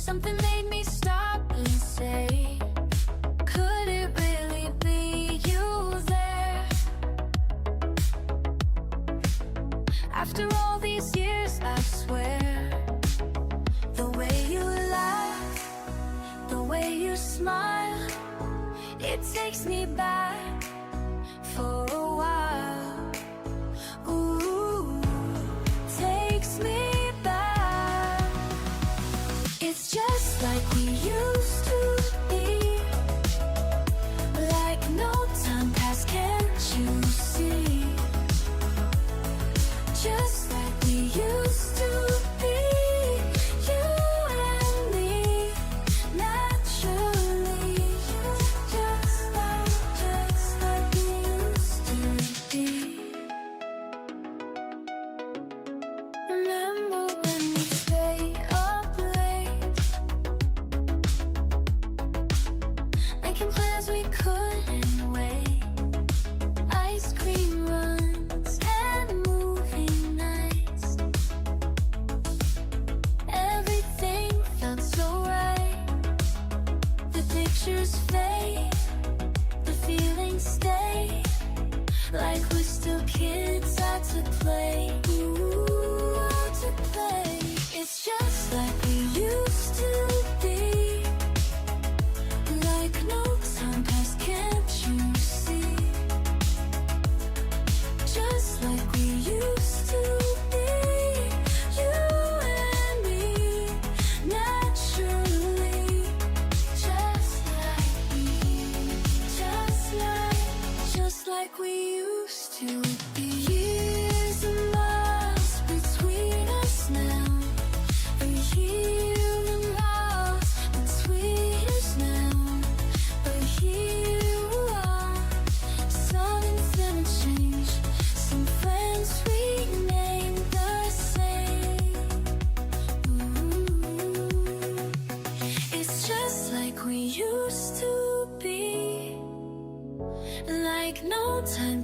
Something made me stop and say, could it really be you there? After all these years, I swear, the way you laugh, the way you smile, it takes me back for a while. Ooh, takes me back. It's just like we used to be, like no time passed, can't you see? Just like we used to be, you and me, naturally. Just like we used to be. Remember when we stay up late, making plans we couldn't wait, ice cream runs and movie nights. Everything felt so right. The pictures fade, the feelings stay, like we're still kids out to play. Ooh, out to play. It's just like we used to be, like no time passed, can't you see? Just like we used to be, you and me, naturally. Just like we used to be. Years and miles between us now, a year and miles between us now, but here you are. Something's gonna change. Some friends remain the same. Ooh, it's just like we used to be, like no time